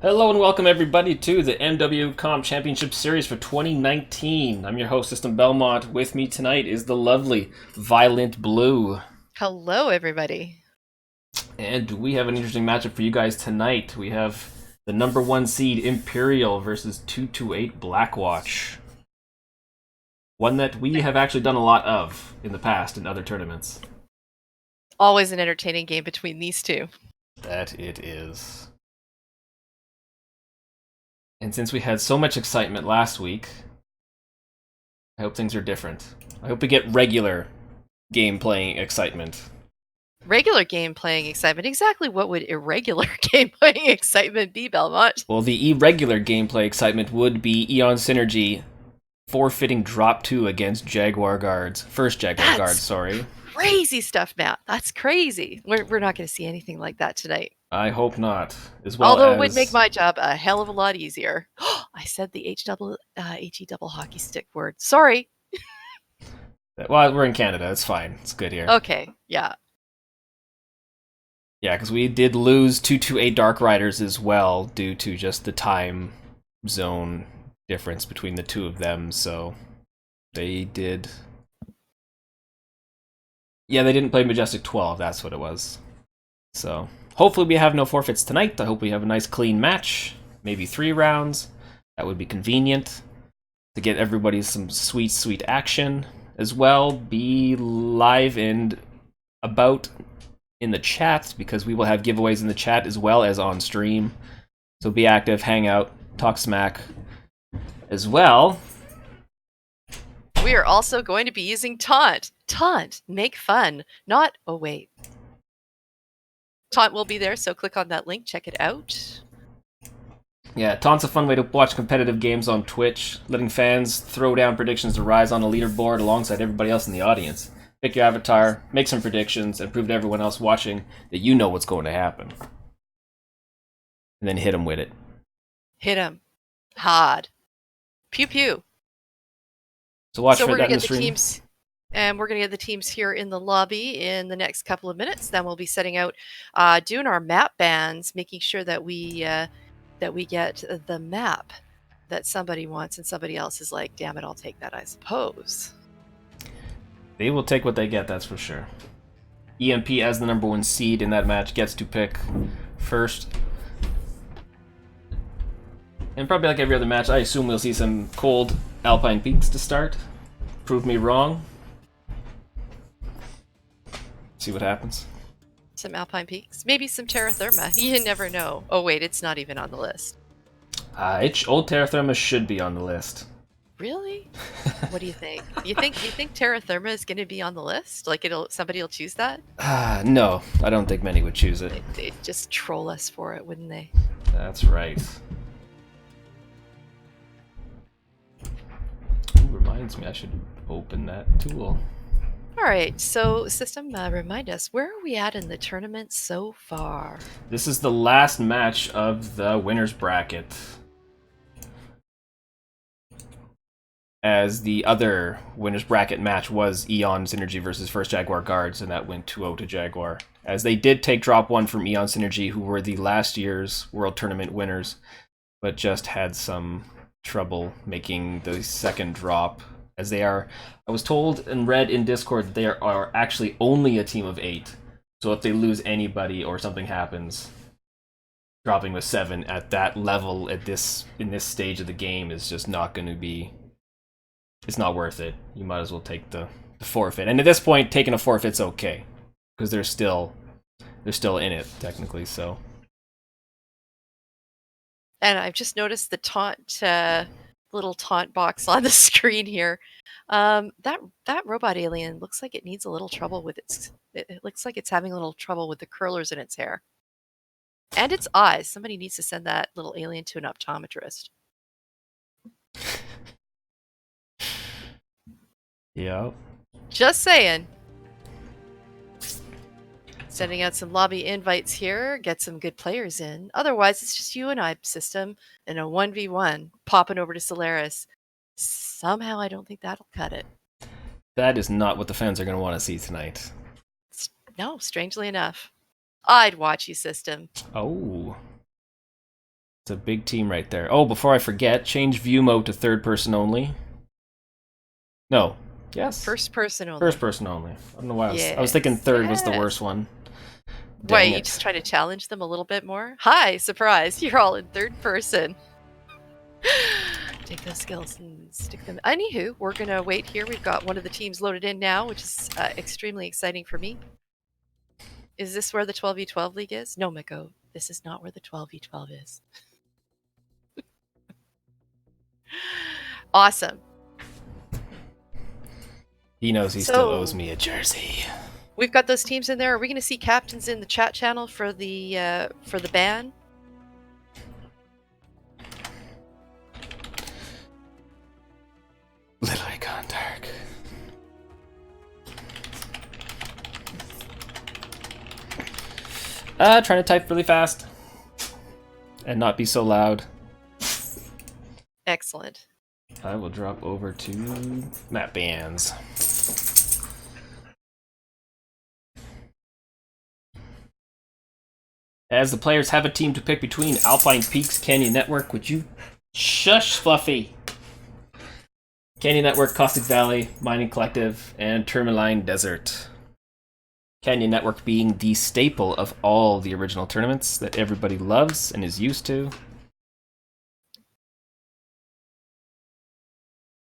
Hello and welcome everybody to the MWO Championship Series for 2019. I'm your host, System Belmont. With me tonight is the lovely Violent Blue. Hello, everybody. And we have an interesting matchup for you guys tonight. We have the number one seed Imperial versus 228 Blackwatch. One that we have actually done a lot of in the past in other tournaments. Always an entertaining game between these two. That it is. And since we had so much excitement last week, I hope things are different. I hope we get regular game playing excitement. Regular game playing excitement. Exactly what would irregular game playing excitement be, Belmont? Well, the irregular gameplay excitement would be Eon Synergy forfeiting drop 2 against Jaguar Guards. First Jaguar Guards, That's sorry. crazy stuff, Matt. That's crazy. We're not going to see anything like that tonight. I hope not. As well Although it would make as... my job a hell of a lot easier. I said the HE double hockey stick word. Sorry. Well, we're in Canada. It's fine. It's good here. Okay, yeah. Yeah, because we did lose 228 Dark Riders as well due to just the time zone difference between the two of them, so they did... Yeah, they didn't play Majestic 12, that's what it was. So, hopefully we have no forfeits tonight. I hope we have a nice clean match. Maybe 3 rounds. That would be convenient to get everybody some sweet, sweet action. As well, be live and about in the chat, because we will have giveaways in the chat as well as on stream. So be active, hang out, talk smack as well. We are also going to be using taunt. Taunt, make fun, not, oh wait. Taunt will be there, so click on that link, check it out. Yeah, Taunt's a fun way to watch competitive games on Twitch, letting fans throw down predictions to rise on a leaderboard alongside everybody else in the audience. Pick your avatar, make some predictions, and prove to everyone else watching that you know what's going to happen. And then hit them with it. Hit him. Hard. Pew pew. So watch So for we're that going to in the get the stream. teams, and we're going to get the teams here in the lobby in the next couple of minutes. Then we'll be setting out, doing our map bans, making sure that we get the map that somebody wants, and somebody else is like, "Damn it, I'll take that, I suppose." They will take what they get, that's for sure. EMP as the number one seed in that match gets to pick first. And probably like every other match, I assume we'll see some cold Alpine Peaks to start. Prove me wrong. See what happens. Some Alpine Peaks, maybe some terra therma. You never know. Oh wait, it's not even on the list. Old Terra Therma should be on the list. Really? What do you think? You think terra therma is going to be on the list? Like somebody will choose that? No, I don't think many would choose it. They'd just troll us for it, wouldn't they? That's right. Ooh, reminds me, I should open that tool. All right, so system, remind us, where are we at in the tournament so far? This is the last match of the winner's bracket. As the other winner's bracket match was Eon Synergy versus First Jaguar Guards, and that went 2-0 to Jaguar. As they did take drop 1 from Eon Synergy, who were the last year's World Tournament winners, but just had some trouble making the second drop. As they are, I was told and read in Discord that they are actually only a team of 8. So if they lose anybody or something happens, dropping with 7 at that level in this stage of the game is just not going to be... It's not worth it. You might as well take the forfeit. And at this point, taking a forfeit's okay, because they're still in it technically. So. And I've just noticed the taunt little taunt box on the screen here. That robot alien looks like it needs a little trouble with its. It looks like it's having a little trouble with the curlers in its hair and its eyes. Somebody needs to send that little alien to an optometrist. Yeah. Just saying. Sending out some lobby invites here, get some good players in. Otherwise, it's just you and I, system, in a 1v1, popping over to Solaris. Somehow, I don't think that'll cut it. That is not what the fans are going to want to see tonight. No, strangely enough. I'd watch you, system. Oh. It's a big team right there. Oh, before I forget, change view mode to third person only. No. Yes. First person only. First person only. I don't know why I was thinking Yes, third was the yes. worst one. Why, Dang you it. just trying to challenge them a little bit more? Hi, surprise! You're all in third person. Take those skills and stick them. Anywho, we're gonna wait here. We've got one of the teams loaded in now, which is extremely exciting for me. Is this where the 12v12 league is? No, Miko, this is not where the 12v12 is. Awesome. He knows he still owes me a jersey. We've got those teams in there. Are we going to see captains in the chat channel for the ban? Little Icon Dark. Trying to type really fast and not be so loud. Excellent. I will drop over to map bans. As the players have a team to pick between Alpine Peaks, Canyon Network, would you shush, Fluffy? Canyon Network, Caustic Valley, Mining Collective, and Tourmaline Desert. Canyon Network being the staple of all the original tournaments that everybody loves and is used to.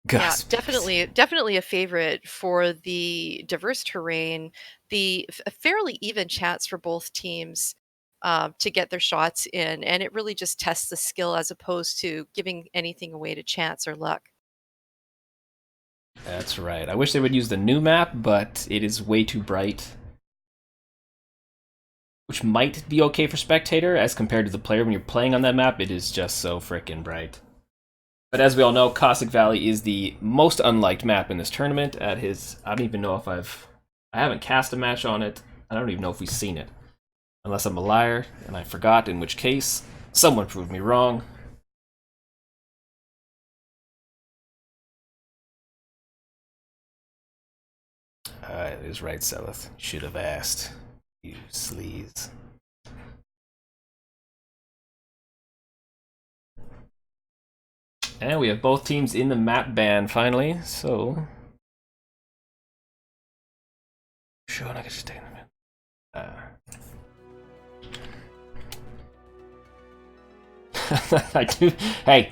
Yeah, definitely a favorite for the diverse terrain, the fairly even chance for both teams to get their shots in, and it really just tests the skill as opposed to giving anything away to chance or luck. That's right. I wish they would use the new map, but it is way too bright. Which might be okay for spectator as compared to the player when you're playing on that map. It is just so frickin' bright. But as we all know, Caustic Valley is the most unliked map in this tournament. At his, I don't even know if I haven't cast a match on it. I don't even know if we've seen it. Unless I'm a liar and I forgot, in which case, someone proved me wrong. It is right, Seleth. Should have asked. You sleaze. And we have both teams in the map ban finally, so. Sure, I can just take them in. I do. Hey.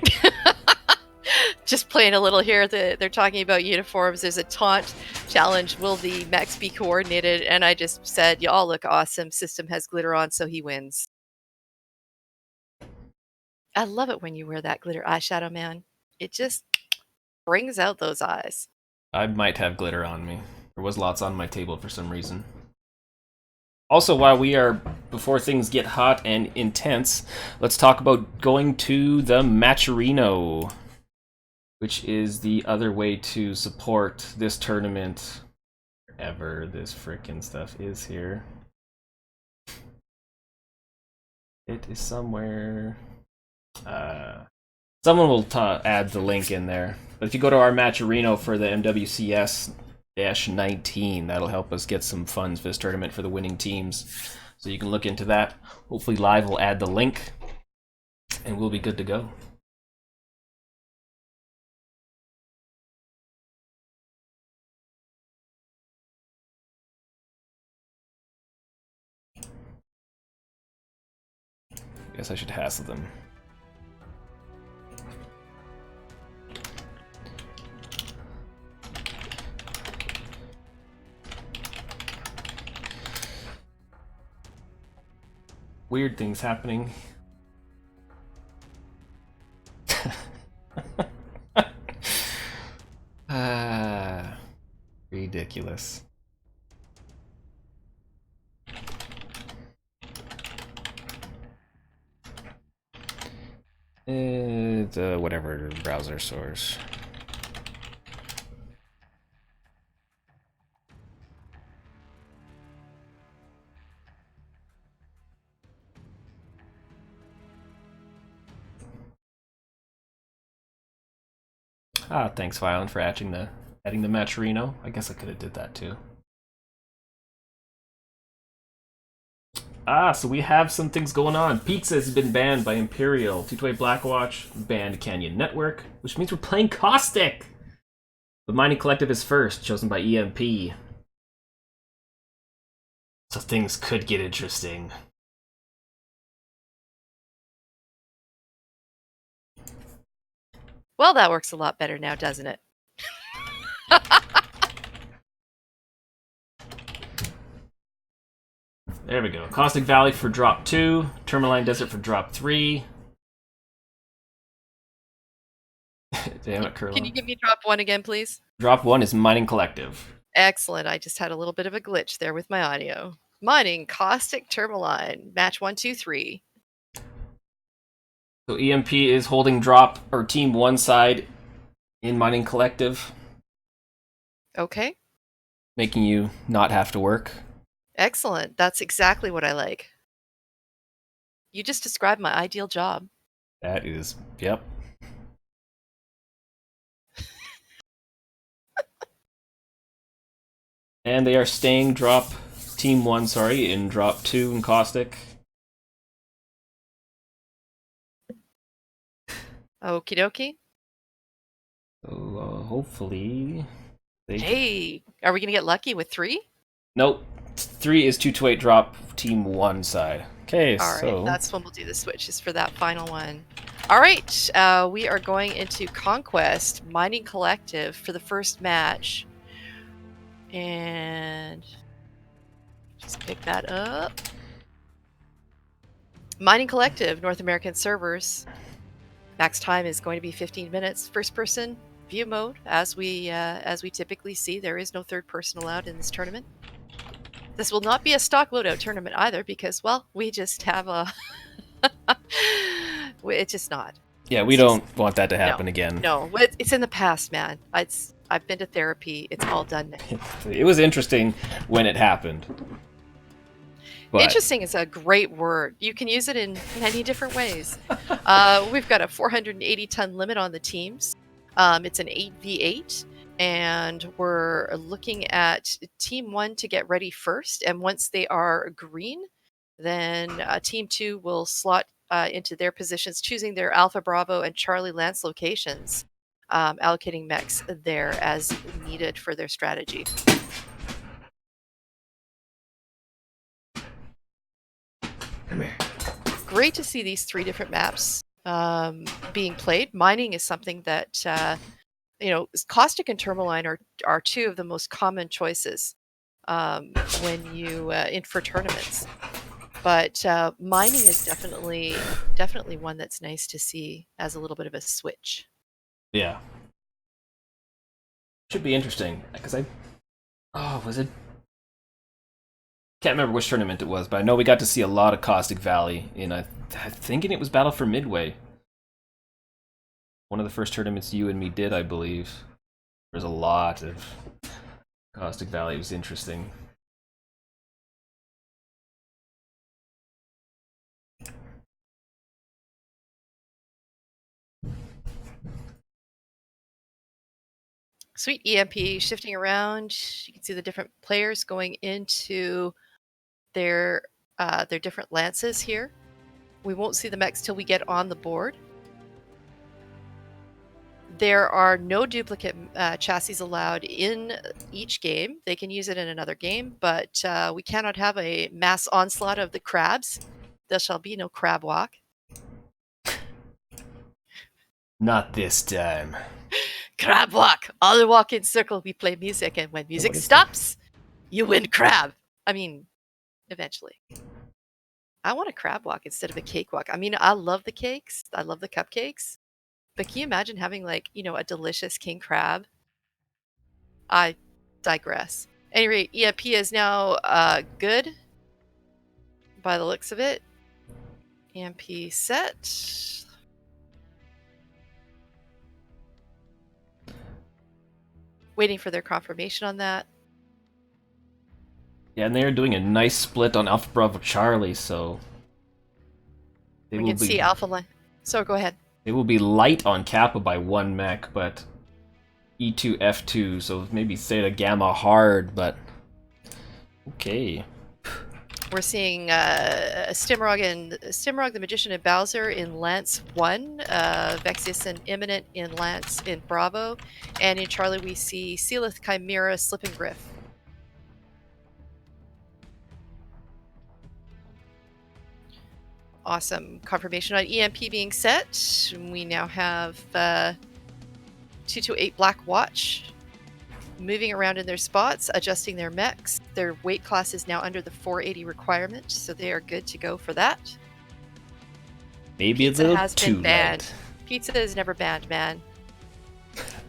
Just playing a little here. They're talking about uniforms. There's a taunt challenge. Will the mechs be coordinated? And I just said, y'all look awesome. System has glitter on, so he wins. I love it when you wear that glitter eyeshadow, man. It just brings out those eyes. I might have glitter on me. There was lots on my table for some reason. Also, while we are, before things get hot and intense, let's talk about going to the Matcherino, which is the other way to support this tournament, wherever this frickin' stuff is here. It is somewhere. Someone will add the link in there. But if you go to our Matcherino for the MWCS-19, that'll help us get some funds for this tournament for the winning teams. So you can look into that. Hopefully Live will add the link, and we'll be good to go. Guess I should hassle them. Weird things happening. Ridiculous. The whatever browser source. Thanks, Violent, for adding the Matcherino. I guess I could have did that too. Ah, so we have some things going on. Pizza has been banned by Imperial. 2-Way Blackwatch banned Canyon Network, which means we're playing Caustic. The Mining Collective is first, chosen by EMP. So things could get interesting. Well, that works a lot better now, doesn't it? There we go. Caustic Valley for drop 2, Tourmaline Desert for drop 3. Damn it, Curlin. Can you give me drop 1 again, please? Drop 1 is Mining Collective. Excellent. I just had a little bit of a glitch there with my audio. Mining, Caustic, Tourmaline, match 1, 2, 3. So EMP is holding drop, or team 1 side in Mining Collective. Okay. Making you not have to work. Excellent. That's exactly what I like. You just described my ideal job. That is, yep. And they are staying drop team 1, sorry, in drop 2 in Caustic. Okie dokie. So hopefully they... Hey, are we going to get lucky with 3? Nope. 3 is 2-8 drop team 1 side. Okay, All right, so... that's when we'll do the switches for that final one. All right, we are going into Conquest, Mining Collective for the first match. And just pick that up. Mining Collective, North American servers. Max time is going to be 15 minutes. First person view mode, as we typically see. There is no third person allowed in this tournament. This will not be a stock loadout tournament either, because, well, we just have a... it's just not. Yeah, we don't want that to happen again. No, it's in the past, man. I've been to therapy. It's all done now. It was interesting when it happened. But... Interesting is a great word. You can use it in many different ways. We've got a 480-ton limit on the teams. It's an 8v8, and we're looking at Team 1 to get ready first. And once they are green, then Team 2 will slot into their positions, choosing their Alpha, Bravo, and Charlie Lance locations, allocating mechs there as needed for their strategy. Come here. Great to see these 3 different maps being played. Mining is something that, Caustic and Tourmaline are 2 of the most common choices when you in for tournaments. But mining is definitely one that's nice to see as a little bit of a switch. Yeah. Should be interesting, because was it? Can't remember which tournament it was, but I know we got to see a lot of Caustic Valley in, I'm thinking it was Battle for Midway. One of the first tournaments you and me did, I believe. There's a lot of Caustic Valley. It was interesting. Sweet. EMP shifting around. You can see the different players going into their different lances here. We won't see the mechs till we get on the board. There are no duplicate chassis allowed in each game. They can use it in another game, but we cannot have a mass onslaught of the crabs. There shall be no crab walk. Not this time. Crab walk! All the walk in circle, we play music, and when music stops, you win crab. I mean, eventually. I want a crab walk instead of a cake walk. I mean, I love the cakes. I love the cupcakes. But can you imagine having, like, a delicious king crab? I digress. At any rate, EMP is now good by the looks of it. EMP set. Waiting for their confirmation on that. Yeah, and they are doing a nice split on Alpha Bravo Charlie, so... We can see Alpha Line. So go ahead. They will be light on Kappa by 1 mech, but E2, F2, so maybe Theta Gamma hard, but... Okay. We're seeing Stimrog the Magician and Bowser in Lance 1, Vexius and Imminent in Lance in Bravo, and in Charlie we see Sealith, Chimera, Slip and Griff. Awesome confirmation on EMP being set. We now have 228 Black Watch moving around in their spots, adjusting their mechs. Their weight class is now under the 480 requirement, so they are good to go for that. Maybe Pizza a little has too been banned. late. Pizza is never banned, man.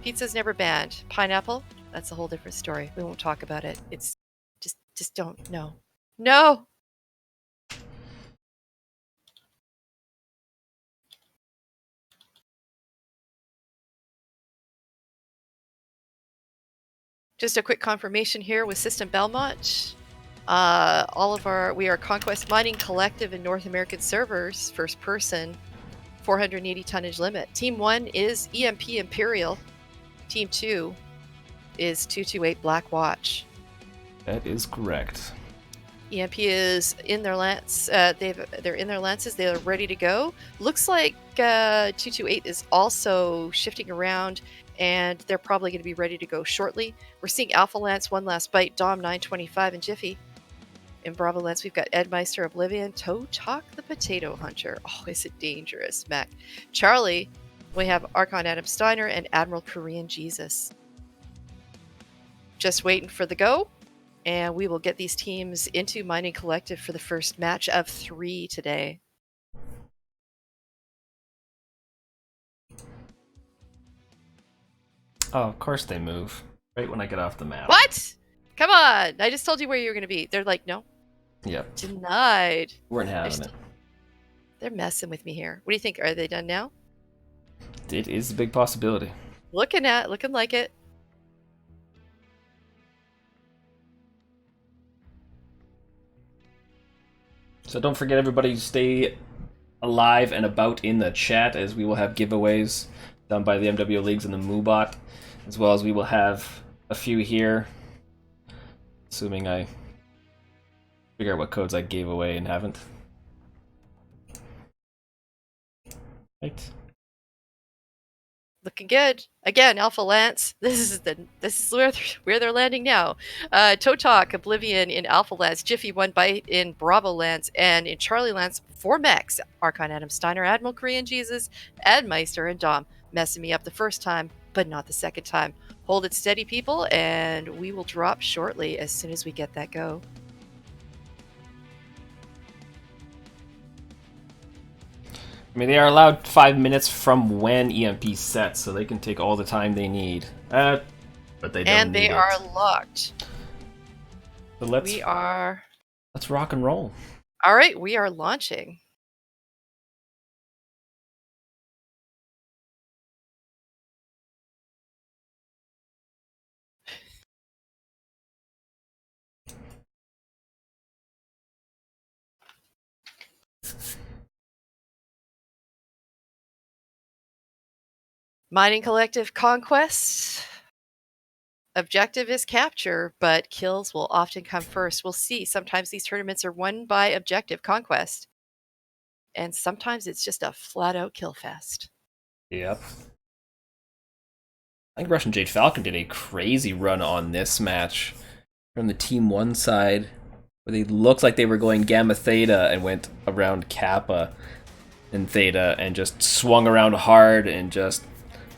Pizza's never banned. Pineapple, that's a whole different story. We won't talk about it. It's just don't. No. No! Just a quick confirmation here with System Belmont. We are Conquest Mining Collective in North American servers, first person, 480 tonnage limit. Team 1 is EMP Imperial. Team 2 is 228 Black Watch. That is correct. EMP is in their lance. They're in their lances. They're ready to go. Looks like 228 is also shifting around, and they're probably going to be ready to go shortly. We're seeing Alpha Lance, One Last Bite, Dom 925, and Jiffy. In Bravo Lance, we've got Ed Meister, Oblivion, Toe Talk the Potato Hunter. Oh, is it dangerous, Mac? Charlie, we have Archon Adam Steiner and Admiral Korean Jesus. Just waiting for the go, and we will get these teams into Mining Collective for the first match of 3 today. Oh, of course they move. Right when I get off the map. What? Come on! I just told you where you were going to be. They're like, no. Yep. Denied. Weren't having it. They're messing with me here. What do you think? Are they done now? It is a big possibility. Looking like it. So don't forget, everybody, to stay alive and about in the chat, as we will have giveaways done by the MWO Leagues and the MooBot, as well as we will have a few here, assuming I figure out what codes I gave away and haven't. Right. Looking good. Again, Alpha Lance. This is where they're landing now. Toe Talk, Oblivion in Alpha Lance, Jiffy One Bite in Bravo Lance, and in Charlie Lance, 4 mechs. Archon Adam Steiner, Admiral Korean Jesus, Ed Meister, and Dom. Messing me up the first time, but not the second time. Hold it steady, people, and we will drop shortly as soon as we get that go. I mean, they are allowed 5 minutes from when EMP sets, so they can take all the time they need. But they don't And they need are it. locked. So let's rock and roll. All right, we are launching. Mining Collective Conquest. Objective is capture, but kills will often come first. We'll see. Sometimes these tournaments are won by objective conquest, and sometimes it's just a flat-out kill fest. Yep. I think Russian Jade Falcon did a crazy run on this match from the Team 1 side, where they looked like they were going Gamma Theta and went around Kappa and Theta and just swung around hard and just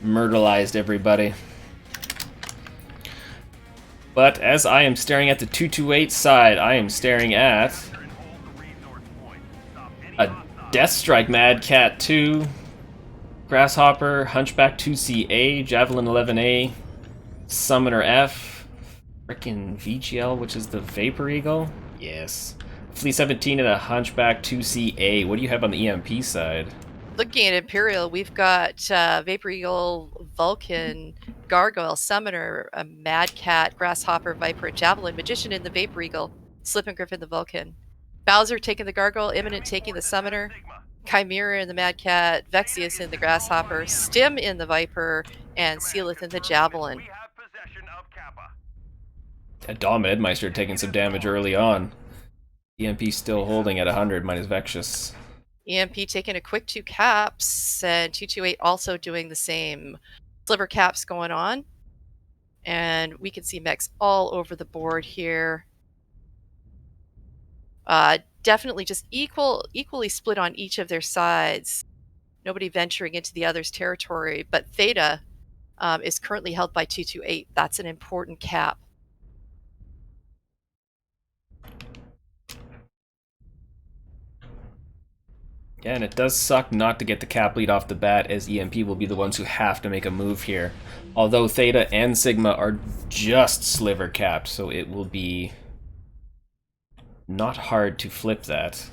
myrtleized everybody. But as I am staring at the 228 side, I am staring at a Deathstrike Mad Cat 2, Grasshopper, Hunchback 2CA, Javelin 11A, Summoner F, frickin' VGL, which is the Vapor Eagle. Yes. Flea 17 and a Hunchback 2CA. What do you have on the EMP side? Looking at Imperial, we've got Vapor Eagle, Vulcan, Gargoyle, Summoner, a Mad Cat, Grasshopper, Viper, Javelin, Magician in the Vapor Eagle, Slip and Griff in the Vulcan, Bowser taking the Gargoyle, Imminent taking the Summoner, Chimera in the Mad Cat, Vexius in the Grasshopper, Stim in the Viper, and Sealith in the Javelin. Dom and Edmeister taking some damage early on. EMP still holding at 100 minus Vexus. EMP taking a quick 2 caps, and 228 also doing the same. Sliver caps going on. And we can see mechs all over the board here. Definitely just equally split on each of their sides. Nobody venturing into the other's territory, but Theta is currently held by 228. That's an important cap. Yeah, and it does suck not to get the cap lead off the bat, as EMP will be the ones who have to make a move here. Although Theta and Sigma are just sliver capped, so it will be not hard to flip that.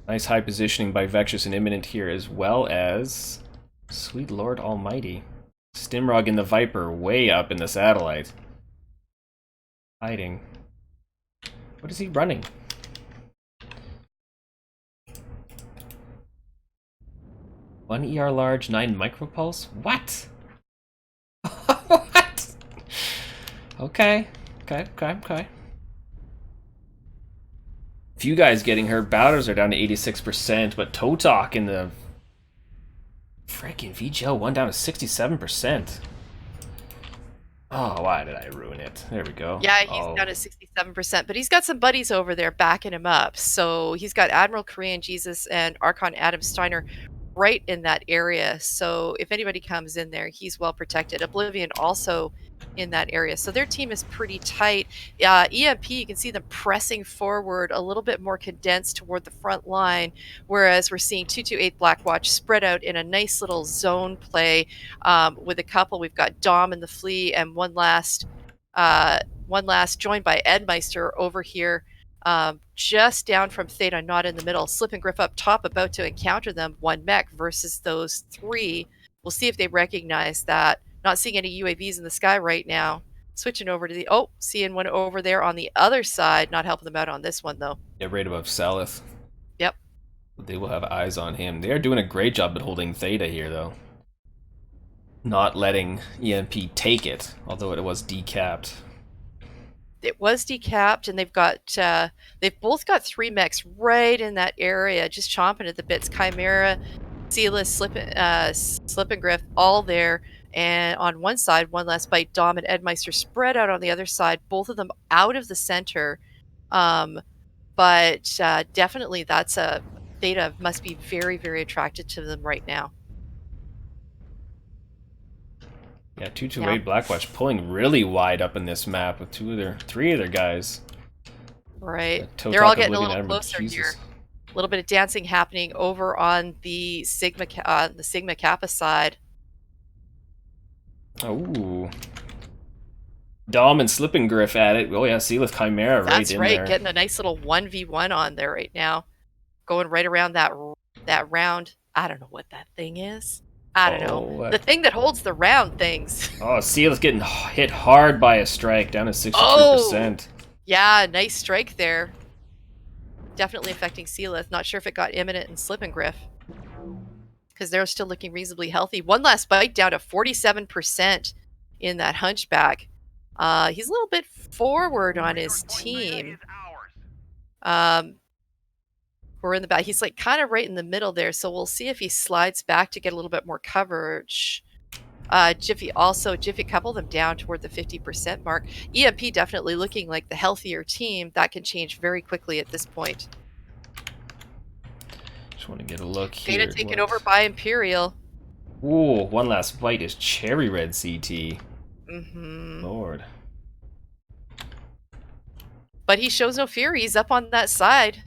Nice high positioning by Vexus and Imminent here, as well as Sweet Lord Almighty. Stimrog and the Viper way up in the satellite. Hiding. What is he running? One ER large, 9 micropulse? What? What? Okay. Few guys getting hurt. Bowders are down to 86%, but Totok in the freaking VGL 1 down to 67%. Oh, why did I ruin it? There we go. Yeah, he's down to 67%, but he's got some buddies over there backing him up. So he's got Admiral Korean Jesus and Archon Adam Steiner right in that area. So if anybody comes in there, he's well protected. Oblivion also in that area. So their team is pretty tight. EMP, you can see them pressing forward a little bit more condensed toward the front line, whereas we're seeing 228 Blackwatch spread out in a nice little zone play with a couple. We've got Dom and the Flea, and one last joined by Edmeister over here, just down from Theta, not in the middle. Slip and Griff up top, about to encounter them. One mech versus those three. We'll see if they recognize that. Not seeing any UAVs in the sky right now. Switching over to the... Oh, seeing one over there on the other side. Not helping them out on this one, though. Yeah, right above Salith. Yep. They will have eyes on him. They are doing a great job at holding Theta here, though. Not letting EMP take it, although it was decapped. It was decapped, and they've both got 3 mechs right in that area, just chomping at the bits. Chimera, Sealess, Slip and Griff, all there. And on one side, one last bite, Dom and Edmeister spread out on the other side, both of them out of the center. But definitely Theta must be very, very attracted to them right now. Yeah, 228 Blackwatch pulling really wide up in this map with 3 of their guys. Right. They're all getting a little closer here. A little bit of dancing happening over on the Sigma Kappa side. Oh. Dom and Slipping Griff at it. Oh yeah, Sealith Chimera right in there. That's right, getting a nice little 1v1 on there right now. Going right around that round. I don't know what that thing is. I don't know. The thing that holds the round things. Oh, Sealith getting hit hard by a strike, down to 62%. Oh, yeah, nice strike there. Definitely affecting Sealith. Not sure if it got Imminent and Slip and Griff, because they're still looking reasonably healthy. One last bite, down to 47% in that Hunchback. He's a little bit forward on his team. We're in the back. He's like kind of right in the middle there, so we'll see if he slides back to get a little bit more coverage. Jiffy couple them down toward the 50% mark. EMP definitely looking like the healthier team. That can change very quickly at this point. Just want to get a look here. Theta taken over by Imperial. Ooh, one last bite is Cherry Red CT. Lord. But he shows no fear. He's up on that side.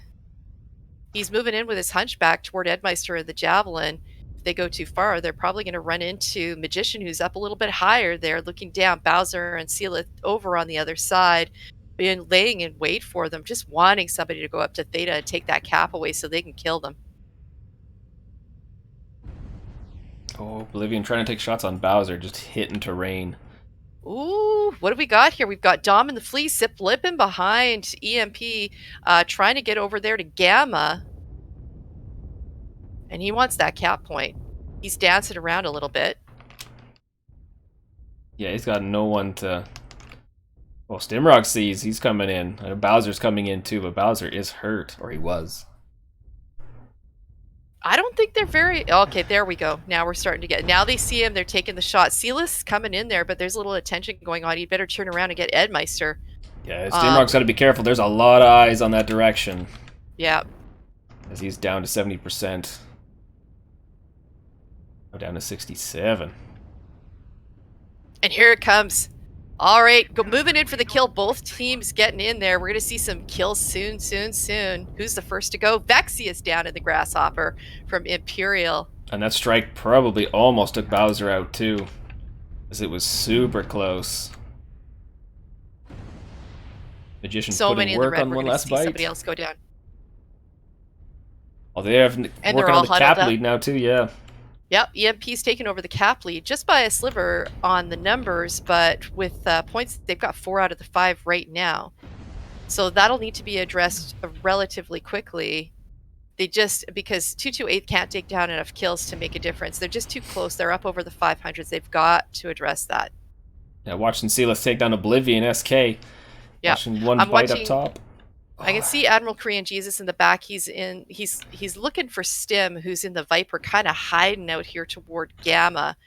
He's moving in with his Hunchback toward Edmeister and the Javelin. If they go too far, they're probably going to run into Magician, who's up a little bit higher there, looking down. Bowser and Sealith over on the other side, being laying in wait for them, just wanting somebody to go up to Theta and take that cap away so they can kill them. Oh, Oblivion trying to take shots on Bowser, just hitting terrain. Ooh, what do we got here? We've got Dom and the Flea slipping behind EMP, trying to get over there to Gamma. And he wants that cap point. He's dancing around a little bit. Yeah, he's got no one to Well, Stimrock sees he's coming in. Bowser's coming in too, but Bowser is hurt, or he was. I don't think they're very... Okay, there we go. Now we're starting to get... Now they see him. They're taking the shot. Sealess coming in there, but there's a little attention going on. He'd better turn around and get Edmeister. Yeah, Stimrock's got to be careful. There's a lot of eyes on that direction. Yeah. As he's down to 70%. Oh, down to 67. And here it comes. All right, moving in for the kill. Both teams getting in there. We're going to see some kills soon. Who's the first to go? Vexius down in the Grasshopper from Imperial. And that strike probably almost took Bowser out too, as it was super close. Magician so putting many work in the red. on We're one gonna last see bite. somebody else go down. Oh, they have working on the cap lead now too, yeah. Yep, EMP's taken over the cap lead just by a sliver on the numbers, but with points, they've got 4 out of the 5 right now. So that'll need to be addressed relatively quickly. They just, because 228 can't take down enough kills to make a difference. They're just too close. They're up over the 500s. They've got to address that. Yeah, watching Silas take down Oblivion SK. Yeah. Watching one bite up top. I can see Admiral Korean Jesus in the back. He's looking for Stim, who's in the Viper, kind of hiding out here toward Gamma.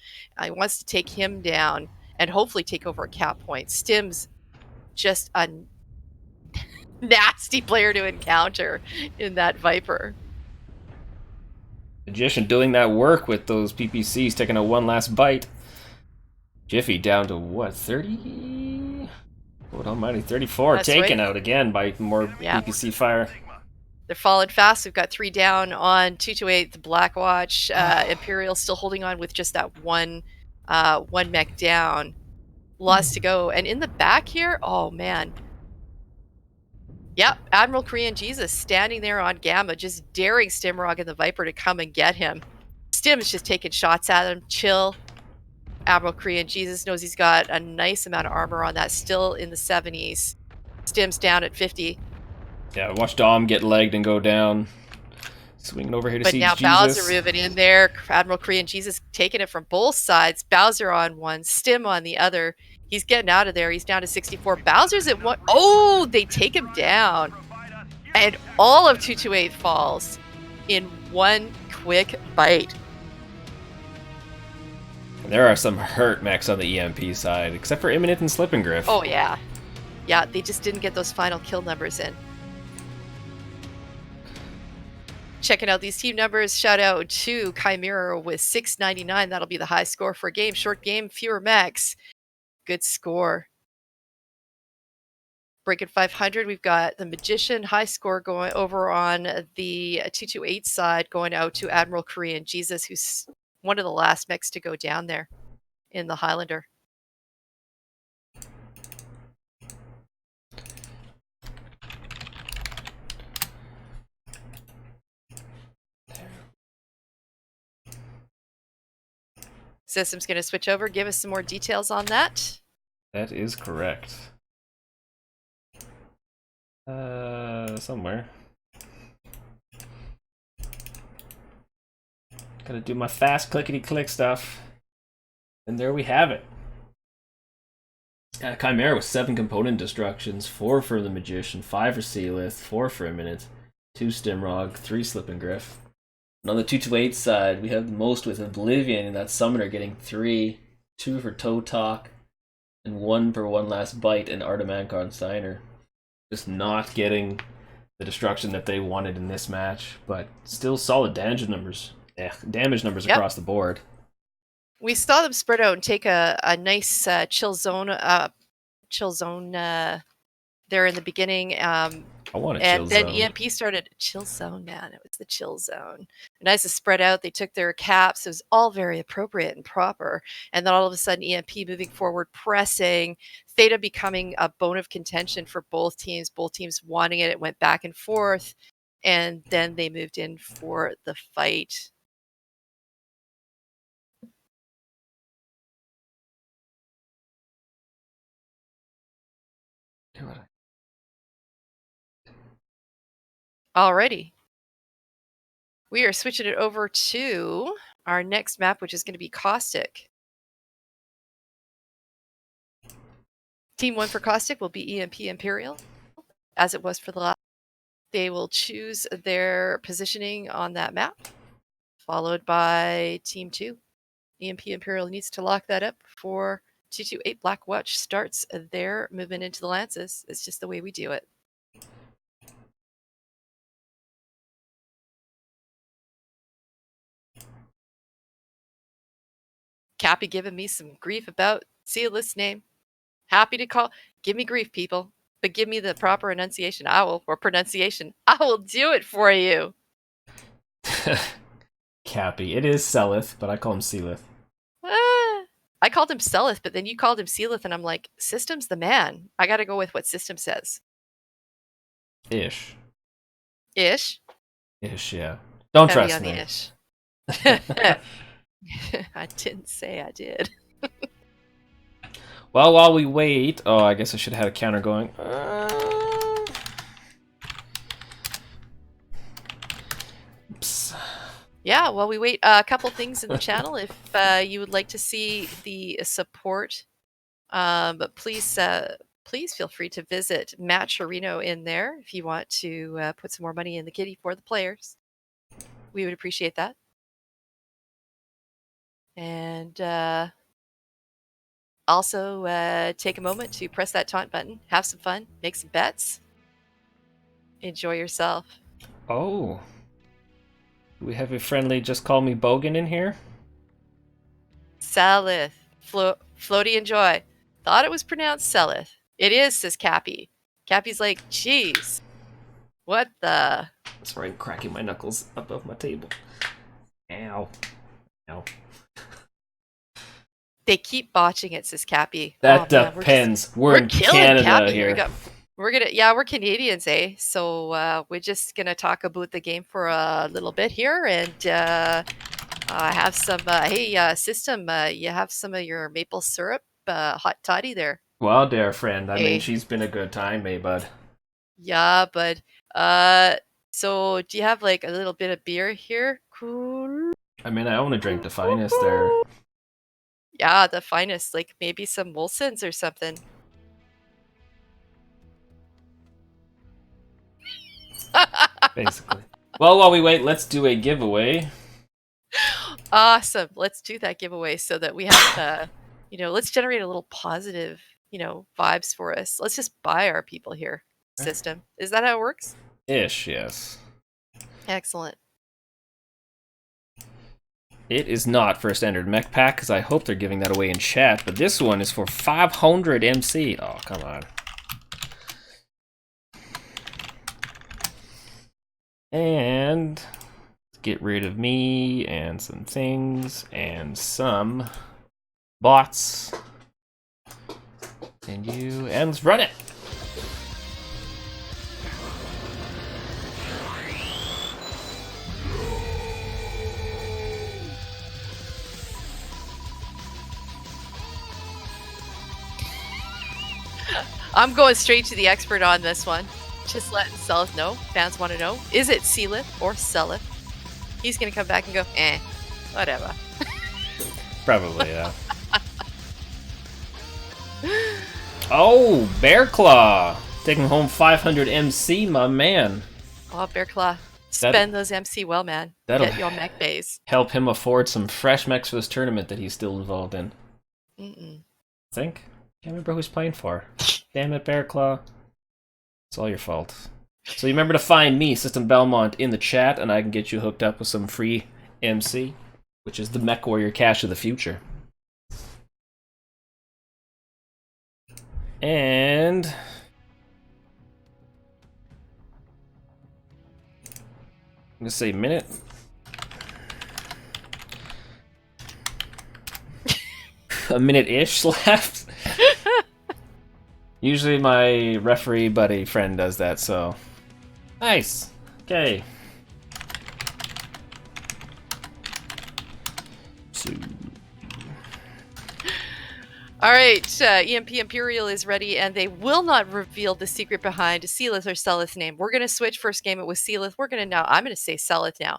He wants to take him down and hopefully take over a cap point. Stim's just a nasty player to encounter in that Viper. Magician doing that work with those PPCs, taking a one last bite. Jiffy down to what, 30? Lord almighty, 34. That's taken out again by more PPC fire. They're falling fast. We've got 3 down on 228, the Blackwatch. Imperial still holding on with just that one mech down. Lots to go. And in the back here, oh man. Yep, Admiral Korean Jesus standing there on Gamma, just daring Stimrog and the Viper to come and get him. Stim's just taking shots at him. Chill. Admiral Korean Jesus knows he's got a nice amount of armor on that, still in the 70s. Stim's down at 50. Yeah, watch Dom get legged and go down. Swinging over here to see Jesus. But now Bowser moving in there. Admiral Korean Jesus taking it from both sides. Bowser on one, Stim on the other. He's getting out of there. He's down to 64. Bowser's at 1. Oh, they take him down. And all of 228 falls in one quick bite. There are some hurt mechs on the EMP side, except for Imminent and Slip and Griff. Oh, yeah. Yeah, they just didn't get those final kill numbers in. Checking out these team numbers, shout out to Chimera with 699. That'll be the high score for a game. Short game, fewer mechs. Good score. Breaking 500, we've got the Magician, high score going over on the 228 side, going out to Admiral Korean Jesus, who's one of the last mechs to go down there in the Highlander. System's going to switch over. Give us some more details on that. That is correct. Somewhere. Gotta do my fast clickety-click stuff. And there we have it. Chimera with 7 component destructions, 4 for the Magician, 5 for Sealith, 4 for Imminent, 2 Stimrog, 3 Slip and Griff. And on the 228 side, we have the most with Oblivion and that Summoner getting 3, 2 for Toe Talk, and 1 for One Last Bite and Artemancon Steiner. Just not getting the destruction that they wanted in this match, but still solid damage numbers. Damage numbers across the board. We saw them spread out and take a nice chill zone there in the beginning. I want a chill zone. And then EMP started chill zone, man. It was the chill zone. Nice to spread out. They took their caps. It was all very appropriate and proper. And then all of a sudden, EMP moving forward, pressing. Theta becoming a bone of contention for both teams. Both teams wanting it. It went back and forth. And then they moved in for the fight. Alrighty. We are switching it over to our next map, which is going to be Caustic. Team 1 for Caustic will be EMP Imperial, as it was for the last. They will choose their positioning on that map, followed by Team 2. EMP Imperial needs to lock that up before 228 Black Watch starts their movement into the lances. It's just the way we do it. Cappy giving me some grief about Sealith's name. Happy to call. Give me grief, people, but give me the proper enunciation. Pronunciation. I will do it for you. Cappy. It is Selith, but I call him Sealith. I called him Selith, but then you called him Sealith, and I'm like, System's the man. I got to go with what System says. Ish. Ish? Ish, yeah. Don't Heavy trust on me. the ish. I didn't say I did. Well, while we wait... Oh, I guess I should have had a counter going. Oops. Yeah, while we wait, a couple things in the channel. If you would like to see the support, but please feel free to visit Matt Chirino in there if you want to put some more money in the kitty for the players. We would appreciate that. And also take a moment to press that taunt button, have some fun, make some bets, enjoy yourself. Oh. Do we have a friendly just call me Bogan in here? Selith. Floaty and Joy. Thought it was pronounced Selith. It is, says Cappy. Cappy's like, jeez. What the? That's right, I'm cracking my knuckles above my table. Ow. Ow. They keep botching it, says Cappy. That man, depends. We're in killing Canada Cappy here. We're Canadians, eh? So we're just gonna talk about the game for a little bit here, and have some. Hey, System, you have some of your maple syrup, hot toddy there. Well, dear friend, I Hey. mean, she's been a good time, eh, bud? Yeah, but so do you have like a little bit of beer here? Cool. I mean, I want to drink the finest there. Yeah, the finest, like maybe some Molson's or something. Basically. Well, while we wait, let's do a giveaway. Awesome. Let's do that giveaway so that we have, let's generate a little positive, vibes for us. Let's just buy our people here. System. Is that how it works? Ish, yes. Excellent. It is not for a standard mech pack, because I hope they're giving that away in chat, but this one is for 500 MC. Oh, come on. And get rid of me and some things and some bots. And you, and let's run it. I'm going straight to the expert on this one. Just letting Selith know. Fans want to know. Is it Sealith or Selith? He's going to come back and go, whatever. Probably, yeah. Oh, Bear Claw. Taking home 500 MC, my man. Oh, Bear Claw. Spend those MC well, man. Get your mech bays. Help him afford some fresh mechs for this tournament that he's still involved in. I think. Can't remember who he's playing for. Damn it, Bear Claw. It's all your fault. So you remember to find me, System Belmont, in the chat, and I can get you hooked up with some free MC, which is the Mech Warrior cash of the future. And I'm gonna say minute. A minute-ish left. Usually my referee buddy friend does that, so nice. Okay. All right, EMP Imperial is ready, and they will not reveal the secret behind Sealith or Selith's name. We're going to switch. First game it was Sealith. I'm going to say Selith now.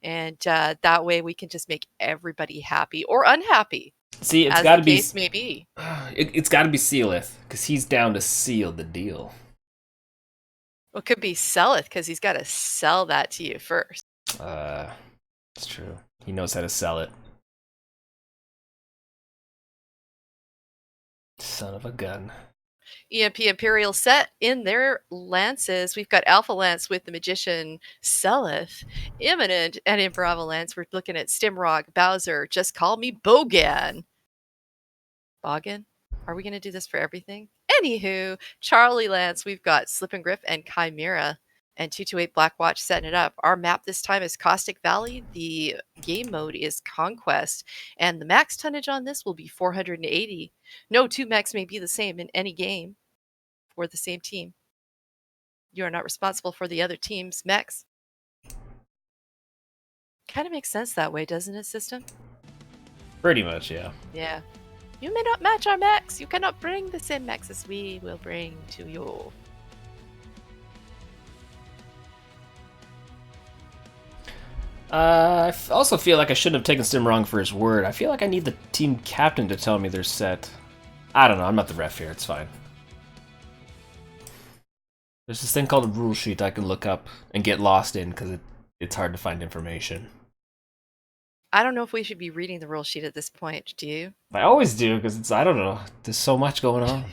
And that way we can just make everybody happy or unhappy. See, it's as got the to be. case may be. It's got to be Sealith because he's down to seal the deal. Well, it could be Selleth because he's got to sell that to you first. It's true. He knows how to sell it. Son of a gun. EMP Imperial set in their lances. We've got Alpha Lance with the Magician Selleth, Imminent, and in Bravo Lance, we're looking at Stimrock, Bowser, Just Call Me Bogan. Bogan? Are we going to do this for everything? Anywho, Charlie Lance, we've got Slip and Grip and Chimera. And 228 Black Watch setting it up. Our map this time is Caustic Valley. The game mode is Conquest. And the max tonnage on this will be 480. No two mechs may be the same in any game for the same team. You are not responsible for the other team's mechs. Kind of makes sense that way, doesn't it, system? Pretty much, yeah. Yeah. You may not match our mechs. You cannot bring the same mechs as we will bring to you. I also feel like I shouldn't have taken Stim wrong for his word. I feel like I need the team captain to tell me they're set. I don't know. I'm not the ref here. It's fine. There's this thing called a rule sheet I can look up and get lost in because it's hard to find information. I don't know if we should be reading the rule sheet at this point. Do you? I always do because I don't know. There's so much going on.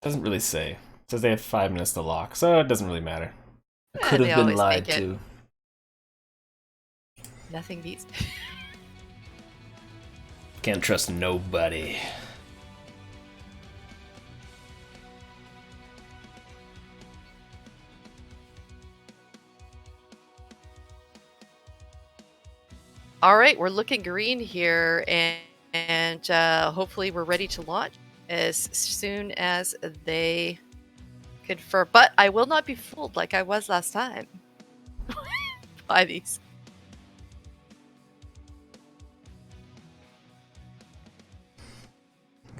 Doesn't really say. It says they have 5 minutes to lock, so it doesn't really matter. I could They have been always lied make it. to. Nothing beats. Can't trust nobody. All right, we're looking green here, and hopefully we're ready to launch as soon as they confirm. But I will not be fooled like I was last time by these.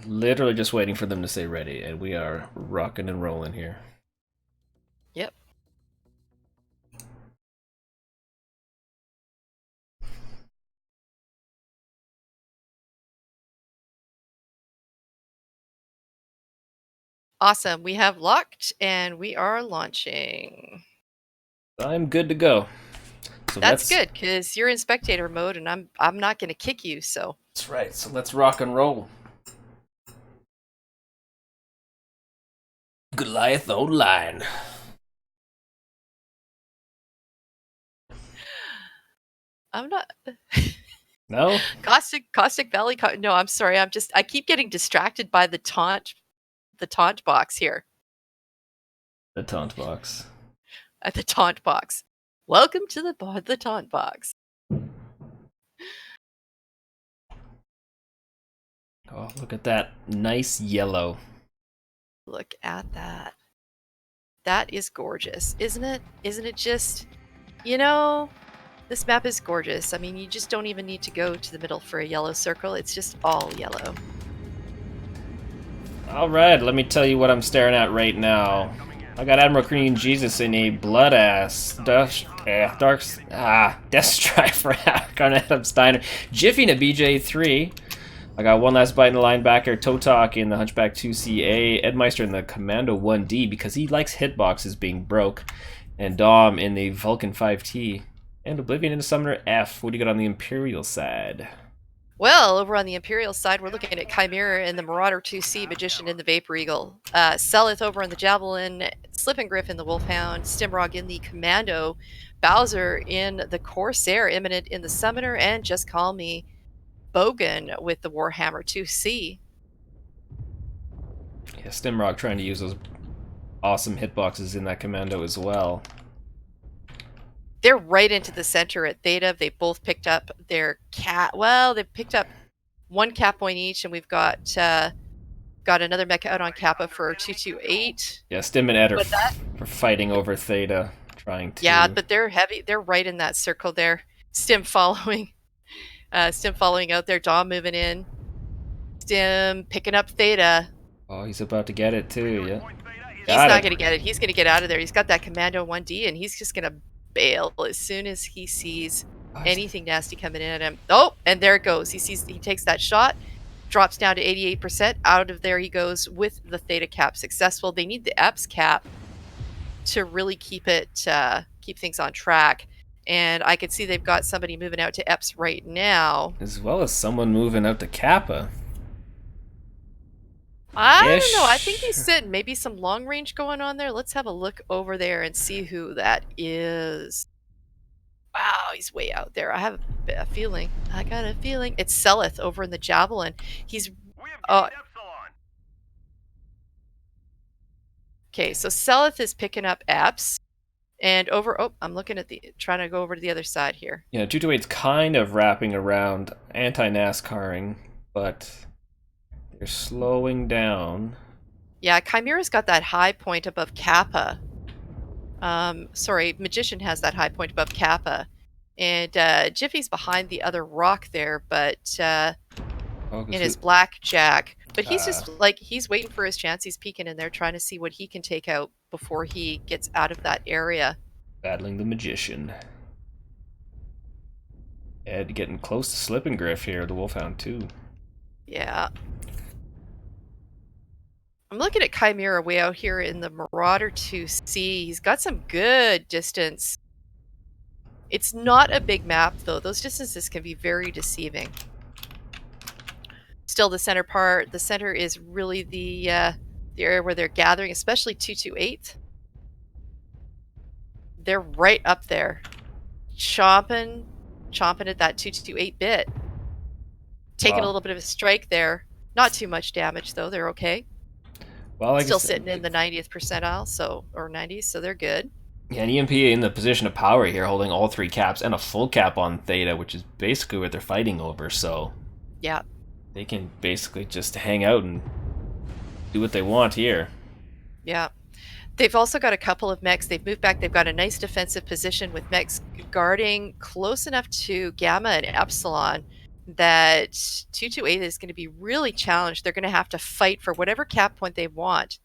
Literally just waiting for them to say ready, and we are rocking and rolling here. Yep. Awesome. We have locked and we are launching. I'm good to go. So That's good because you're in spectator mode and I'm not going to kick you. So that's right. So let's rock and roll. Goliath Online. I'm not. No? Caustic Valley. No, I'm sorry. I keep getting distracted by the taunt box here. The taunt box. At the taunt box. Welcome to the taunt box. Oh, look at that nice yellow. Look at that. That is gorgeous, isn't it? Isn't it just, this map is gorgeous. I mean, you just don't even need to go to the middle for a yellow circle. It's just all yellow. Alright, let me tell you what I'm staring at right now. I got Admiral Green Jesus in a blood-ass Death Strike for on Adam Steiner. Jiffy in a BJ3. I got one last bite in the linebacker, Toe Talk in the Hunchback 2CA, Ed Meister in the Commando 1D because he likes hitboxes being broke, and Dom in the Vulcan 5T, and Oblivion in the Summoner F. What do you got on the Imperial side? Well, over on the Imperial side, we're looking at Chimera in the Marauder 2C, Magician in the Vapor Eagle, Selith over in the Javelin, Slip and Griff in the Wolfhound, Stimrog in the Commando, Bowser in the Corsair, Imminent in the Summoner, and Just Call Me Bogan with the Warhammer 2C. Yeah, Stimrock trying to use those awesome hitboxes in that Commando as well. They're right into the center at Theta. They both picked up their they picked up one cap point each, and we've got another mech out on Kappa for 228. Yeah, Stim and Ed are for fighting over Theta, trying to. Yeah, but they're heavy. They're right in that circle there. Stim following out there. Dom moving in. Stim picking up Theta. Oh, he's about to get it too. Yeah. He's not going to get it. He's going to get out of there. He's got that Commando 1D, and he's just going to bail as soon as he sees What? anything nasty coming in at him. Oh, and there it goes. He takes that shot, drops down to 88%. Out of there he goes with the Theta cap successful. They need the EPS cap to really keep things on track. And I can see they've got somebody moving out to EPS right now. As well as someone moving out to Kappa. I don't know. I think Ish. he's sitting. Maybe some long range going on there. Let's have a look over there and see who that is. Wow, he's way out there. I have a feeling. I got a feeling. It's Seleth over in the Javelin. He's okay, so Seleth is picking up EPS. And over, oh, I'm looking at trying to go over to the other side here. Yeah, 228's kind of wrapping around anti-NASCARing, but they're slowing down. Yeah, Chimera's got that high point above Kappa. Sorry, Magician has that high point above Kappa. And Jiffy's behind the other rock there, but in his blackjack. But he's just like, he's waiting for his chance. He's peeking in there, trying to see what he can take out before he gets out of that area. Battling the Magician. Ed getting close to slipping Griff here, the Wolfhound too. Yeah. I'm looking at Chimera way out here in the Marauder 2C. He's got some good distance. It's not a big map, though. Those distances can be very deceiving. Still, the center is really the area where they're gathering, especially 228. They're right up there, chomping at that 228 bit. Taking a little bit of a strike there. Not too much damage, though. They're okay. Well, like still sitting in the 90th percentile, or 90s, so they're good. Yeah, and EMP in the position of power here, holding all 3 caps and a full cap on Theta, which is basically what they're fighting over, so... Yeah. They can basically just hang out and do what they want here. Yeah. They've also got a couple of mechs. They've moved back. They've got a nice defensive position with mechs guarding close enough to Gamma and Epsilon that 228 is going to be really challenged. They're going to have to fight for whatever cap point they want.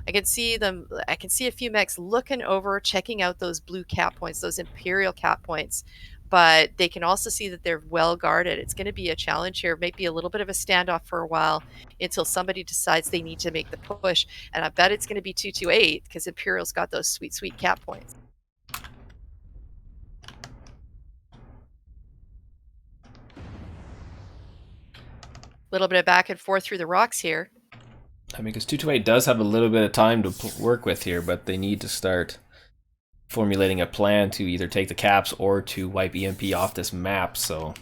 I can see a few mechs looking over, checking out those blue cap points, those Imperial cap points, but they can also see that they're well guarded. It's going to be a challenge here, maybe a little bit of a standoff for a while until somebody decides they need to make the push. And I bet it's going to be 228 because Imperial's got those sweet, sweet cap points. Little bit of back and forth through the rocks here. I mean, because 228 does have a little bit of time to work with here, but they need to start formulating a plan to either take the caps or to wipe EMP off this map, so...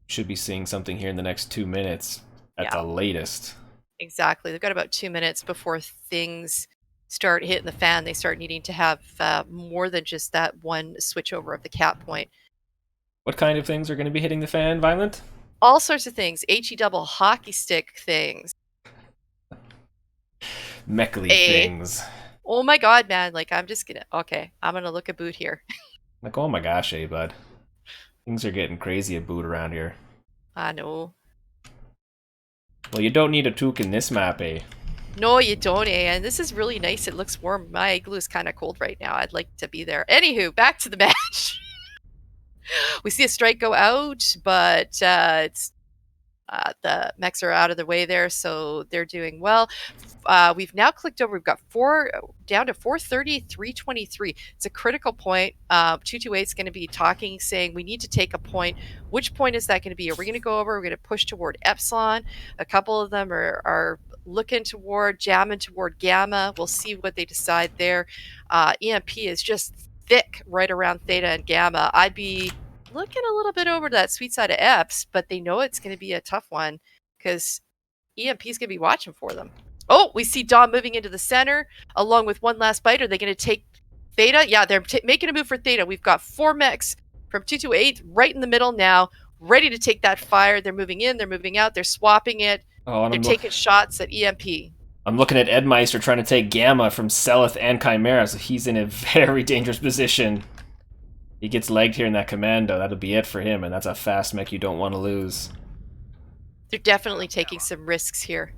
Should be seeing something here in the next 2 minutes at the latest. Exactly. They've got about 2 minutes before things start hitting the fan. They start needing to have more than just that one switchover of the cap point. What kind of things are going to be hitting the fan, Violent? All sorts of things. HE double hockey stick things. Mechly things. Oh my god, man. Like, I'm just gonna... Okay, I'm gonna look at boot here. Like, oh my gosh, bud. Things are getting crazy at boot around here. I know. Well, you don't need a toque in this map, No, you don't, And this is really nice. It looks warm. My igloo is kind of cold right now. I'd like to be there. Anywho, back to the match. We see a strike go out, but it's the mechs are out of the way there, so they're doing well. We've now clicked over. We've got down to 430, 323. It's a critical point. 228 is going to be talking, saying we need to take a point. Which point is that going to be? Are we going to go over? We're going to push toward Epsilon. A couple of them are looking toward, jamming toward Gamma. We'll see what they decide there. EMP is just thick right around Theta and Gamma. I'd be looking a little bit over to that sweet side of Eps, but they know it's going to be a tough one because EMP is going to be watching for them. Oh, we see Dom moving into the center along with one last bite. Are they going to take Theta? Yeah, they're making a move for Theta. We've got 4 mechs from 228 right in the middle now, ready to take that fire. They're moving in, they're moving out, they're swapping it. They're taking shots at EMP. I'm looking at Edmeister trying to take Gamma from Seleth and Chimera, so he's in a very dangerous position. He gets legged here in that commando. That'll be it for him, and that's a fast mech you don't want to lose. They're definitely taking some risks here.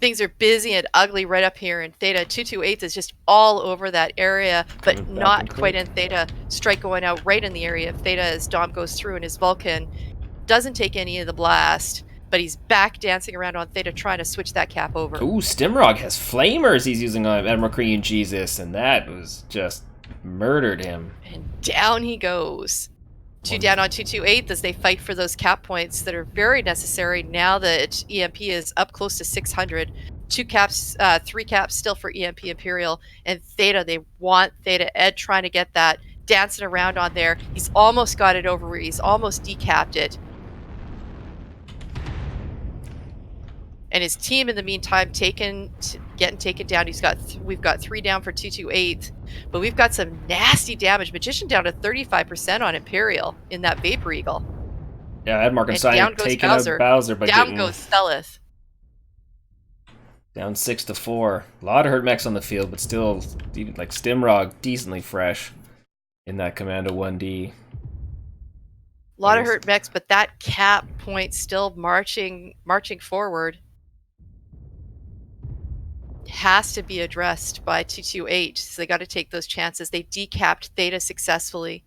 Things are busy and ugly right up here in Theta. 228 is just all over that area, but Coming back in not quite quick. in Theta. Strike going out right in the area of Theta as Dom goes through, and his Vulcan doesn't take any of the blast, but he's back dancing around on Theta trying to switch that cap over. Ooh, Stimrog has flamers he's using on Admiral Korean Jesus, and that was just murdered him. And down he goes. 2 down on 228 as they fight for those cap points that are very necessary now that EMP is up close to 600. 2 caps, 3 caps still for EMP Imperial, and Theta, they want Theta. Ed trying to get that, dancing around on there. He's almost got it over, he's almost decapped it. And his team in the meantime getting taken down. We've got 3 down for 228, but we've got some nasty damage. Magician down to 35% on Imperial in that Vapor Eagle. Yeah, Admark and Steiner taking out Bowser, but down goes Thelith. Down 6-4. A lot of hurt mechs on the field, but still, even like Stimrog, decently fresh in that Commando 1D. A lot of hurt mechs, but that cap point still marching forward. Has to be addressed by 228, so they got to take those chances. They decapped Theta successfully.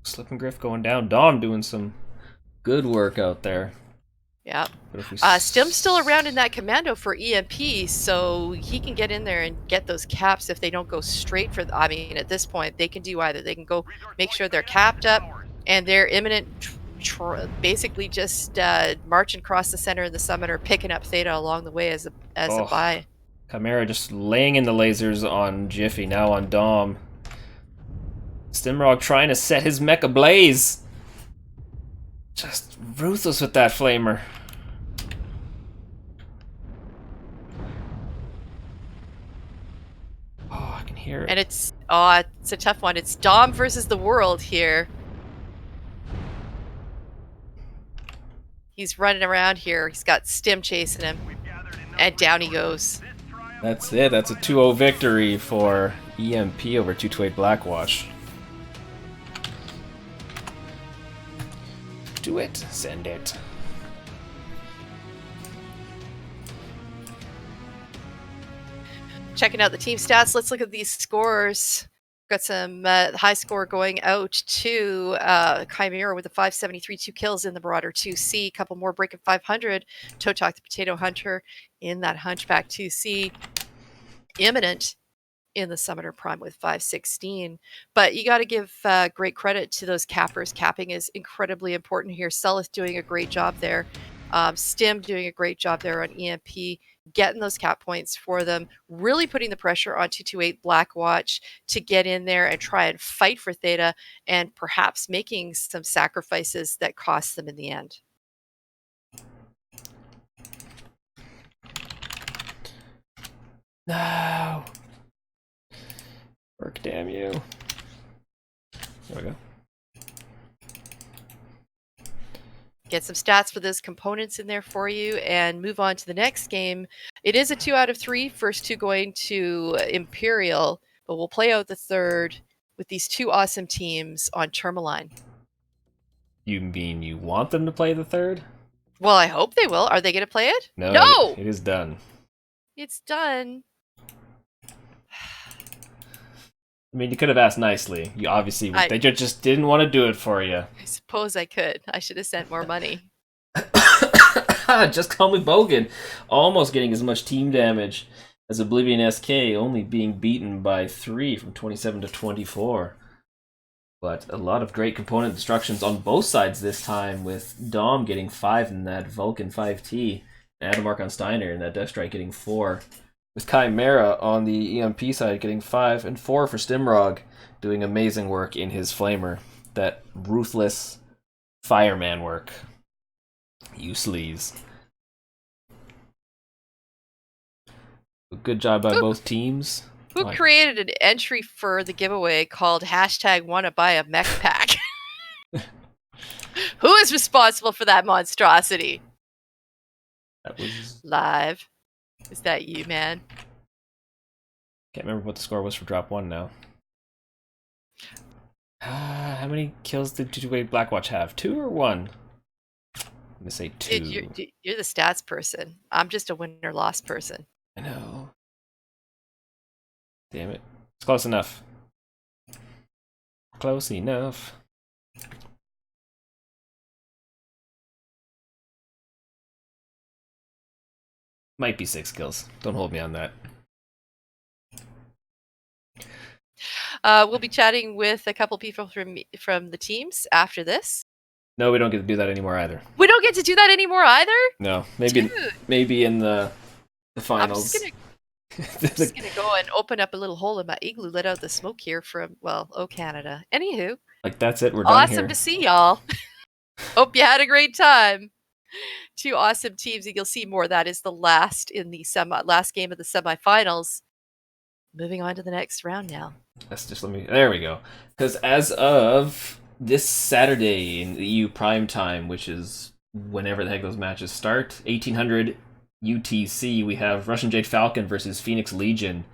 Slip and Griff going down. Dom doing some good work out there. Yeah. Stim's still around in that commando for EMP, so he can get in there and get those caps if they don't go straight for I mean, at this point, they can do either. They can go make sure they're capped up and they're imminent, basically just marching across the center of the summit or picking up Theta along the way as a buy. Chimera just laying in the lasers on Jiffy, now on Dom. Stimrog trying to set his mech ablaze. Just ruthless with that flamer. Oh, I can hear it. And it's a tough one. It's Dom versus the world here. He's running around here. He's got Stim chasing him. And down he goes. That's it. That's a 2-0 victory for EMP over 228 Blackwatch. Do it. Send it. Checking out the team stats. Let's look at these scores. Got some high score going out to Chimera with a 573, 2 kills in the Marauder 2C. A couple more breaking 500. Toe Talk the Potato Hunter in that Hunchback 2C. Imminent in the Summoner Prime with 516. But you got to give great credit to those cappers. Capping is incredibly important here. Selith doing a great job there. Stim doing a great job there on EMP, getting those cap points for them, really putting the pressure on 228 Blackwatch to get in there and try and fight for Theta, and perhaps making some sacrifices that cost them in the end. No. Work, damn you. There we go. Get some stats for those components in there for you and move on to the next game. It is a 2 out of 3, first 2 going to Imperial, but we'll play out the third with these 2 awesome teams on Tourmaline. You mean you want them to play the third? Well, I hope they will. Are they going to play it? No! It is done. It's done. I mean, you could have asked nicely. You obviously, they just didn't want to do it for you. I suppose I could. I should have sent more money. Just call me Bogan. Almost getting as much team damage as Oblivion SK, only being beaten by 3 from 27 to 24. But a lot of great component destructions on both sides this time, with Dom getting 5 in that Vulcan 5T, and Adamark on Steiner in that Death Strike getting 4. With Chimera on the EMP side getting 5, and 4 for Stimrog, doing amazing work in his Flamer. That ruthless fireman work. You sleaze. Good job by both teams. Who created an entry for the giveaway called #WannaBuyAMechPack? Who is responsible for that monstrosity? That was live. Is that you, man? Can't remember what the score was for drop 1 now. How many kills did 228 Blackwatch have? 2 or 1? gonna say 2. Dude, you're the stats person. I'm just a win or loss person. I know. Damn it. It's close enough. Close enough. Might be 6 kills. Don't hold me on that. We'll be chatting with a couple people from the teams after this. No, we don't get to do that anymore either. We don't get to do that anymore either? No, Dude. maybe in the finals. I'm just gonna go and open up a little hole in my igloo, let out the smoke here from, well, Canada. Anywho. Like, that's it, we're done awesome here. To see y'all. Hope you had a great time. 2 awesome teams, and you'll see more. That is the last in the last game of the semifinals. Moving on to the next round now. Let's just there we go. Because as of this Saturday in the EU prime time, which is whenever the heck those matches start, 1800 UTC, we have Russian Jade Falcon versus Phoenix Legion,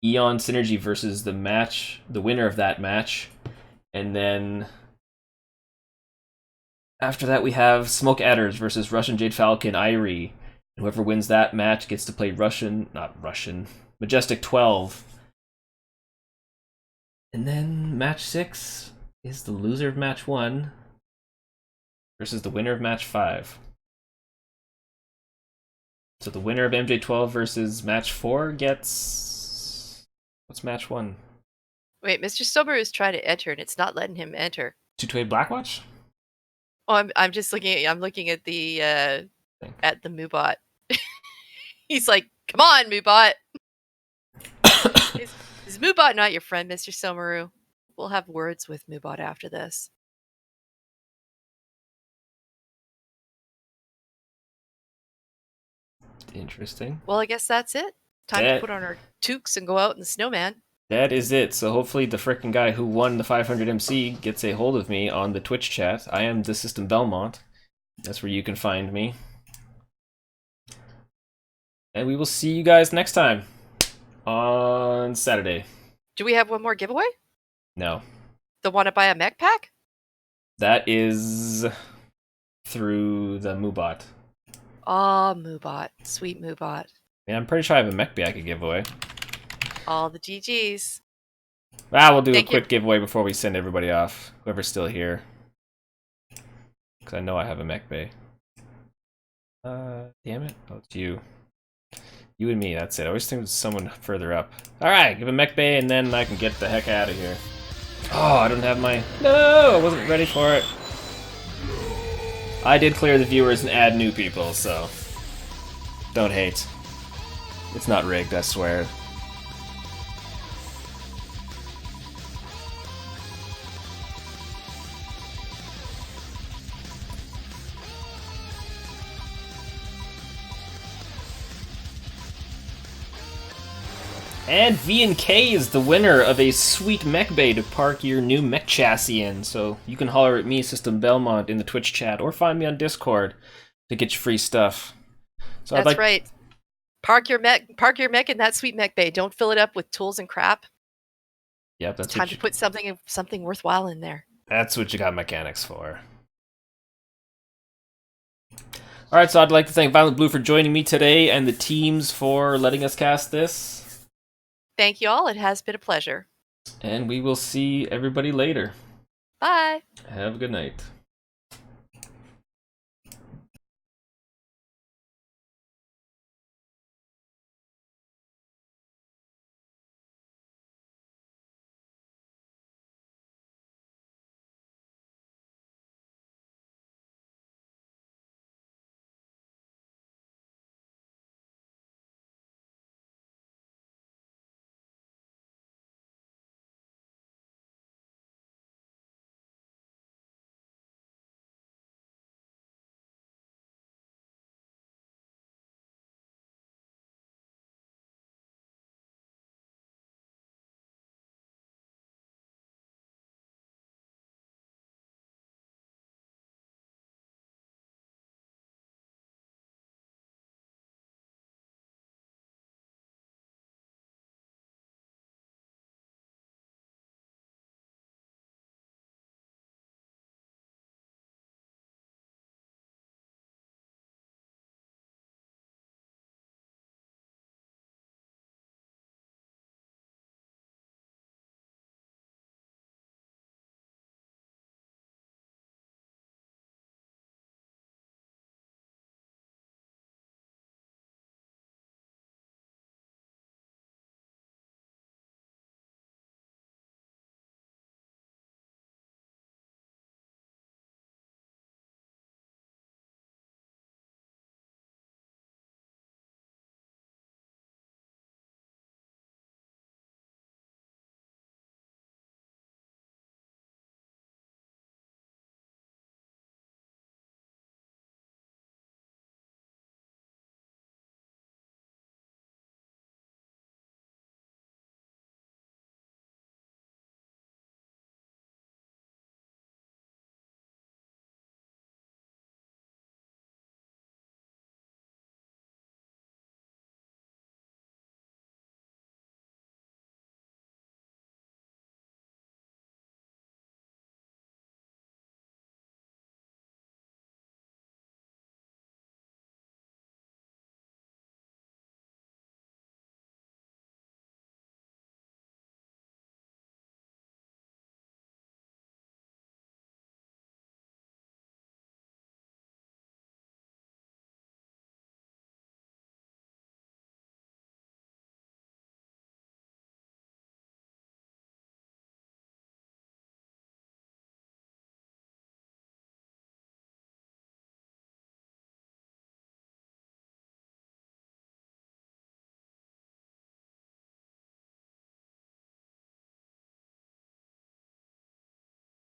Eon Synergy versus the winner of that match, and then after that we have Smoke Adders versus Russian Jade Falcon Irie. Whoever wins that match gets to play Majestic 12. And then match 6 is the loser of match 1 versus the winner of match 5. So the winner of MJ12 versus match 4 gets... What's match 1? Wait, Mr. Sober is trying to enter and it's not letting him enter. 228 Blackwatch? Oh, I'm just looking at the Moobot. He's like, come on, Moobot. Is Moobot not your friend, Mr. Somaru? We'll have words with Moobot after this. Interesting. Well, I guess that's it. Time to put on our toques and go out in the snowman. That is it. So hopefully the frickin' guy who won the 500 MC gets a hold of me on the Twitch chat. I am the System Belmont. That's where you can find me. And we will see you guys next time on Saturday. Do we have one more giveaway? No. The want to buy a mech pack? That is through the Moobot. Oh, Moobot. Sweet Moobot. Yeah, I'm pretty sure I have a mech bag I could give away. All the GGs. We'll do a quick giveaway before we send everybody off. Whoever's still here. Because I know I have a mech bay. Damn it. Oh, it's you. You and me, that's it. I always think there's someone further up. Alright, give a mech bay and then I can get the heck out of here. Oh, I don't have my... No! I wasn't ready for it. I did clear the viewers and add new people, so... Don't hate. It's not rigged, I swear. And V&K is the winner of a sweet mech bay to park your new mech chassis in. So you can holler at me, System Belmont, in the Twitch chat, or find me on Discord to get your free stuff. So that's right. Park your mech in that sweet mech bay. Don't fill it up with tools and crap. Yep, that's it's time to put something worthwhile in there. That's what you got mechanics for. Alright, so I'd like to thank Violent Blue for joining me today and the teams for letting us cast this. Thank you all. It has been a pleasure. And we will see everybody later. Bye. Have a good night.